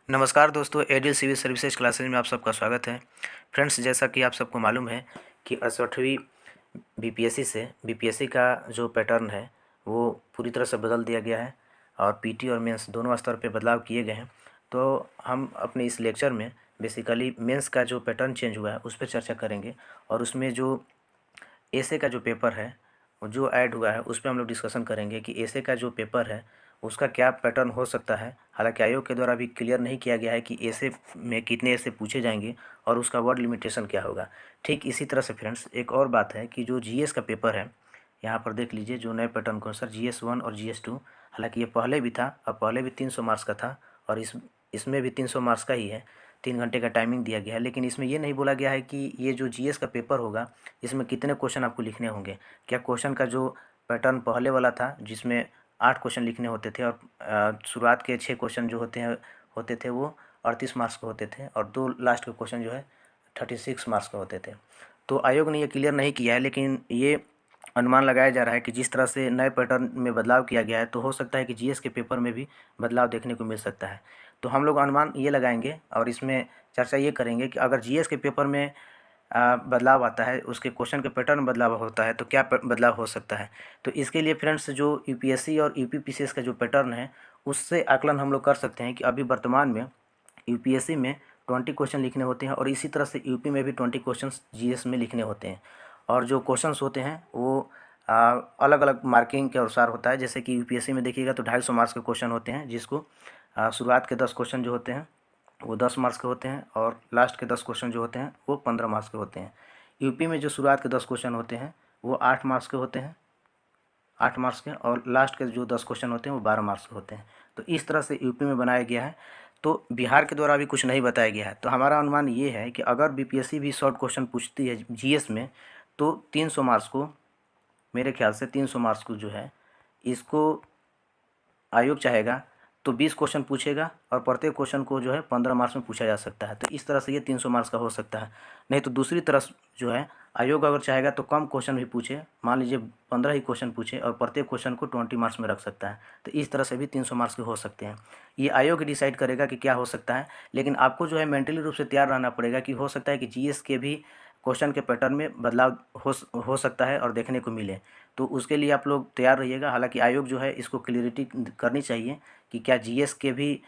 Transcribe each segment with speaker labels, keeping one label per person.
Speaker 1: नमस्कार दोस्तों, एडिल civil services classes में आप सबका स्वागत है। फ्रेंड्स, जैसा कि आप सबको मालूम है कि 68वीं बीपीएससी से बीपीएससी का जो पैटर्न है वो पूरी तरह से बदल दिया गया है और पीटी और मेंस दोनों स्तर पे बदलाव किए गए हैं। तो हम अपने इस लेक्चर में बेसिकली मेंस का जो पैटर्न चेंज हुआ है उस पर चर्चा करेंगे और उसमें जो एसे का जो पेपर है वो जो ऐड हुआ है उस पर हम लोग डिस्कशन करेंगे कि एसे का जो पेपर है उसका क्या पैटर्न हो सकता है। हालांकि आयोग के द्वारा अभी क्लियर नहीं किया गया है कि एसे में कितने एसे पूछे जाएंगे और उसका वर्ड लिमिटेशन क्या होगा। ठीक इसी तरह से फ्रेंड्स एक और बात है कि जो जीएस का पेपर है, यहाँ पर देख लीजिए जो नए पैटर्न को सर GS1 और GS2। हालांकि ये पहले भी था और पहले भी 300 मार्क्स का था और इसमें भी 300 मार्क्स का ही है। 3 घंटे का टाइमिंग दिया गया है, लेकिन इसमें ये नहीं बोला गया है कि ये जो जीएस का पेपर होगा इसमें कितने क्वेश्चन आपको लिखने होंगे। क्या क्वेश्चन का जो पैटर्न पहले वाला था जिसमें 8 क्वेश्चन लिखने होते थे और शुरुआत के 6 क्वेश्चन जो होते थे वो 38 मार्क्स के होते थे और 2 लास्ट के क्वेश्चन जो है 36 मार्क्स के होते थे। तो आयोग ने ये क्लियर नहीं किया है, लेकिन ये अनुमान लगाया जा रहा है कि जिस तरह से नए पैटर्न में बदलाव किया गया है तो हो सकता है कि जीएस के पेपर में भी बदलाव देखने को मिल सकता है। तो हम लोग अनुमान ये लगाएंगे और इसमें चर्चा ये करेंगे कि अगर जीएस के पेपर में बदलाव आता है, उसके क्वेश्चन के पैटर्न में बदलाव होता है तो क्या बदलाव हो सकता है। तो इसके लिए फ्रेंड्स जो यूपीएससी और यूपीपीसीएस का जो पैटर्न है उससे आकलन हम लोग कर सकते हैं कि अभी वर्तमान में यूपीएससी में 20 क्वेश्चन लिखने होते हैं और इसी तरह से यूपी में भी 20 क्वेश्चन जीएस में लिखने होते हैं। और जो क्वेश्चंस होते हैं वो अलग अलग मार्किंग के अनुसार होता है। जैसे कि यूपीएससी में देखिएगा तो 250 मार्क्स के क्वेश्चन होते हैं, जिसको शुरुआत के 10 क्वेश्चन जो होते हैं वो 10 मार्क्स के होते हैं और लास्ट के 10 क्वेश्चन जो होते हैं वो 15 मार्क्स के होते हैं। यूपी में जो शुरुआत के 10 क्वेश्चन होते हैं वो 8 मार्क्स के होते हैं, 8 मार्क्स के, और लास्ट के जो 10 क्वेश्चन होते हैं वो 12 मार्क्स के होते हैं। तो इस तरह से यूपी में बनाया गया है। तो बिहार के द्वारा अभी कुछ नहीं बताया गया है। तो हमारा अनुमान ये है कि अगर बीपीएससी भी शॉर्ट क्वेश्चन पूछती है जीएस में तो 300 मार्क्स को, मेरे ख्याल से 300 मार्क्स को जो है इसको आयोग चाहेगा तो 20 क्वेश्चन पूछेगा और प्रत्येक क्वेश्चन को जो है 15 मार्क्स में पूछा जा सकता है। तो इस तरह से ये 300 मार्क्स का हो सकता है। नहीं तो दूसरी तरफ जो है आयोग अगर चाहेगा तो कम क्वेश्चन भी पूछे, मान लीजिए 15 ही क्वेश्चन पूछे और प्रत्येक क्वेश्चन को 20 मार्क्स में रख सकता है। तो इस तरह से भी 300 मार्क्स के हो सकते हैं। ये आयोग डिसाइड करेगा कि क्या हो सकता है, लेकिन आपको जो है मेंटली रूप से तैयार रहना पड़ेगा कि हो सकता है कि जीएस के भी क्वेश्चन के पैटर्न में बदलाव हो सकता है और देखने को मिले। तो उसके लिए आप लोग तैयार रहिएगा। हालांकि आयोग जो है इसको क्लियरिटी करनी चाहिए कि क्या जीएस के भी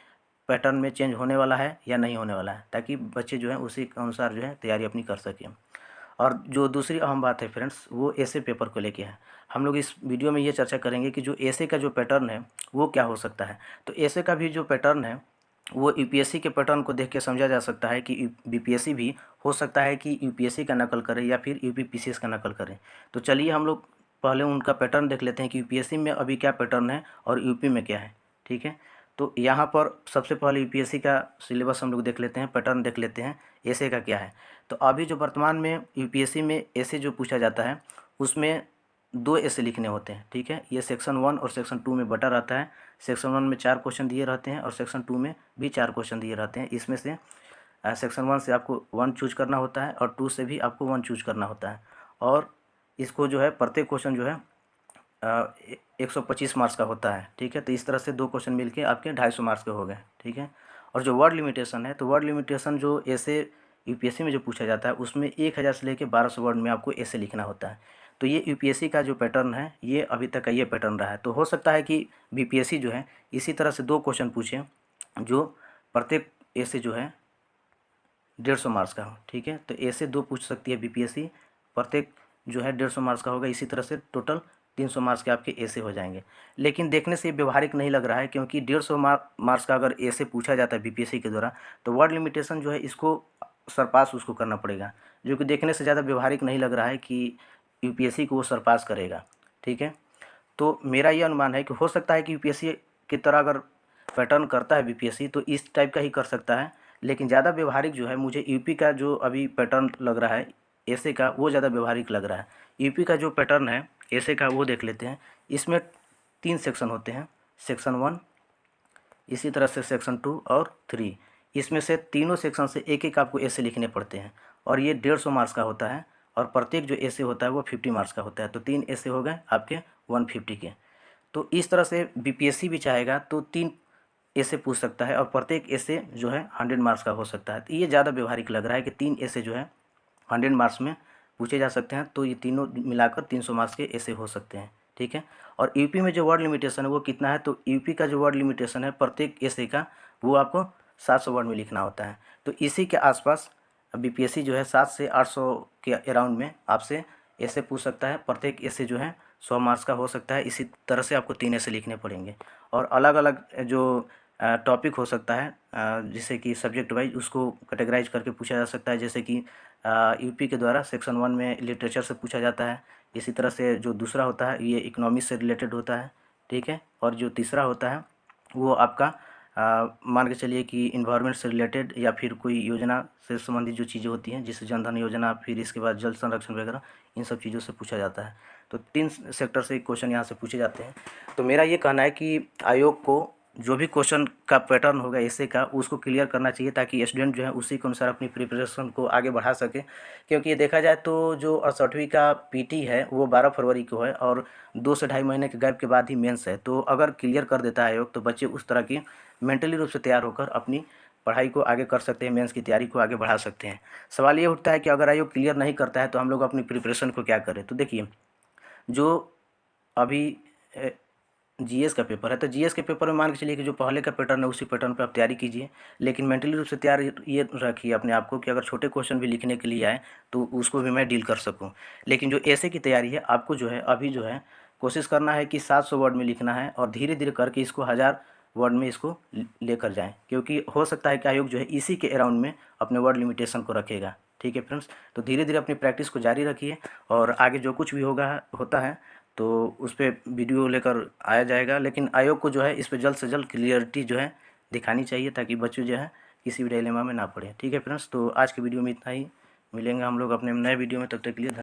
Speaker 1: पैटर्न में चेंज होने वाला है या नहीं होने वाला है, ताकि बच्चे जो हैं उसी के अनुसार जो है तैयारी अपनी कर सकें। और जो दूसरी अहम बात है फ्रेंड्स वो एसे पेपर को लेके है। हम लोग इस वीडियो में ये चर्चा करेंगे कि जो एसे का जो पैटर्न है वो क्या हो सकता है। तो एसे का भी जो पैटर्न है वो यूपीएससी के पैटर्न को देख के समझा जा सकता है कि बीपीएससी भी हो सकता है कि यूपीएससी का नकल करे या फिर यूपीपीसीएस का नकल करे। तो चलिए हम लोग पहले उनका पैटर्न देख लेते हैं कि यूपीएससी में अभी क्या पैटर्न है और यूपी में क्या है। ठीक है, तो यहाँ पर सबसे पहले यूपीएससी का सिलेबस हम लोग देख लेते हैं, पैटर्न देख लेते हैं एसे का क्या है। तो अभी जो वर्तमान में यूपीएससी में एसे जो पूछा जाता है उसमें 2 एसे लिखने होते हैं। ठीक है, ये सेक्शन 1 और सेक्शन 2 में बटा रहता है। सेक्शन 1 में 4 क्वेश्चन दिए रहते हैं और सेक्शन 2 में भी 4 क्वेश्चन दिए रहते हैं। इसमें से सेक्शन 1 से आपको 1 चूज करना होता है और 2 से भी आपको 1 चूज करना होता है। और इसको जो है प्रत्येक क्वेश्चन जो है 125 मार्क्स का होता है। ठीक है, तो इस तरह से 2 क्वेश्चन मिलके आपके 250 मार्क्स के हो गए। ठीक है, और जो वर्ड लिमिटेशन है तो वर्ड लिमिटेशन जो ऐसे यूपीएससी में जो पूछा जाता है उसमें 1000 से लेकर 1200 वर्ड में आपको ऐसे लिखना होता है। तो ये यूपीएससी का जो पैटर्न है ये अभी तक का ये पैटर्न रहा है। तो हो सकता है कि बीपीएससी जो है इसी तरह से 2 क्वेश्चन पूछे जो प्रत्येक ऐसे जो है 150 मार्क्स का हो। ठीक है, तो ऐसे 2 पूछ सकती है बीपीएससी, प्रत्येक जो है 150 मार्क्स का होगा। इसी तरह से टोटल 300 मार्क्स के आपके ऐसे हो जाएंगे। लेकिन देखने से व्यवहारिक नहीं लग रहा है, क्योंकि 150 मार्क्स का अगर ऐसे पूछा जाता है बीपीएससी के द्वारा तो वर्ड लिमिटेशन जो है इसको सरपास उसको करना पड़ेगा, जो कि देखने से ज़्यादा व्यवहारिक नहीं लग रहा है कि यूपीएससी को वो सरपास करेगा। ठीक है, तो मेरा ये अनुमान है कि हो सकता है कि यूपीएससी की तरह अगर पैटर्न करता है बीपीएससी तो इस टाइप का ही कर सकता है। लेकिन ज़्यादा व्यवहारिक जो है मुझे यूपी का जो अभी पैटर्न लग रहा है ऐसे का, वो ज़्यादा व्यवहारिक लग रहा है। यूपी का जो पैटर्न है ऐसे का वो देख लेते हैं। इसमें 3 सेक्शन होते हैं, सेक्शन 1, इसी तरह से सेक्शन 2 और 3। इसमें से तीनों सेक्शन से एक एक आपको ऐसे लिखने पड़ते हैं और ये 150 मार्क्स का होता है और प्रत्येक जो ऐसे होता है वो 50 मार्क्स का होता है। तो 3 ऐसे हो गए आपके 150 के। तो इस तरह से बीपीएससी भी चाहेगा तो 3 ऐसे पूछ सकता है और प्रत्येक ऐसे जो है 100 मार्क्स का हो सकता है। तो ये ज़्यादा व्यवहारिक लग रहा है कि 3 ऐसे जो है 100 मार्क्स में पूछे जा सकते हैं। तो ये तीनों मिलाकर 300 मार्क्स के ऐसे हो सकते हैं, ठीक है। और यूपी में जो वर्ड लिमिटेशन है वो कितना है, तो यूपी का जो वर्ड लिमिटेशन है प्रत्येक ऐसे का वो आपको 700 वर्ड में लिखना होता है। तो इसी के आसपास बीपीएससी जो है 700 से 800 के अराउंड में आपसे ऐसे पूछ सकता है। प्रत्येक ऐसे जो है 100 मार्क्स का हो सकता है। इसी तरह से आपको 3 ऐसे लिखने पड़ेंगे और अलग अलग जो टॉपिक हो सकता है जैसे कि सब्जेक्ट वाइज उसको कैटेगराइज करके पूछा जा सकता है। जैसे कि यूपी के द्वारा सेक्शन 1 में लिटरेचर से पूछा जाता है। इसी तरह से जो दूसरा होता है ये इकोनॉमिक्स से रिलेटेड होता है, ठीक है। और जो तीसरा होता है वो आपका मान के चलिए कि इन्वायरमेंट से रिलेटेड या फिर कोई योजना से संबंधित जो चीज़ें होती हैं, जैसे जनधन योजना, फिर इसके बाद जल संरक्षण वगैरह, इन सब चीज़ों से पूछा जाता है। तो 3 सेक्टर से क्वेश्चन यहाँ से पूछे जाते हैं। तो मेरा ये कहना है कि आयोग को जो भी क्वेश्चन का पैटर्न होगा ऐसे का उसको क्लियर करना चाहिए ताकि स्टूडेंट जो है उसी के अनुसार अपनी प्रिपरेशन को आगे बढ़ा सके। क्योंकि ये देखा जाए तो जो 68वीं का पीटी है वो 12 फरवरी को है और 2 से ढाई महीने के गैप के बाद ही मेंस है। तो अगर क्लियर कर देता है आयोग तो बच्चे उस तरह की मेंटली रूप से तैयार होकर अपनी पढ़ाई को आगे कर सकते हैं, मेंस की तैयारी को आगे बढ़ा सकते हैं। सवाल ये उठता है कि अगर आयोग क्लियर नहीं करता है तो हम लोग अपनी प्रिपरेशन को क्या करें। तो देखिए, जो अभी जीएस का पेपर है तो जीएस के पेपर में मान के चलिए कि जो पहले का पैटर्न है उसी पैटर्न पे आप तैयारी कीजिए, लेकिन मेंटली रूप से तैयार ये रखिए अपने आप को कि अगर छोटे क्वेश्चन भी लिखने के लिए आए तो उसको भी मैं डील कर सकूं। लेकिन जो ऐसे की तैयारी है आपको जो है अभी जो है कोशिश करना है कि 700 वर्ड में लिखना है और धीरे धीरे करके इसको 1000 वर्ड में इसको लेकर जाएँ, क्योंकि हो सकता है कि आयोग जो है इसी के अराउंड में अपने वर्ड लिमिटेशन को रखेगा, ठीक है फ्रेंड्स। तो धीरे धीरे अपनी प्रैक्टिस को जारी रखिए और आगे जो कुछ भी होता है तो उस पर वीडियो लेकर आया जाएगा। लेकिन आयोग को जो है इस पर जल्द से जल्द क्लियरिटी जो है दिखानी चाहिए ताकि बच्चे जो है किसी भी डिलेमा में ना पड़े, ठीक है फ्रेंड्स। तो आज की वीडियो में इतना ही, मिलेंगे हम लोग अपने नए वीडियो में, तब तक के लिए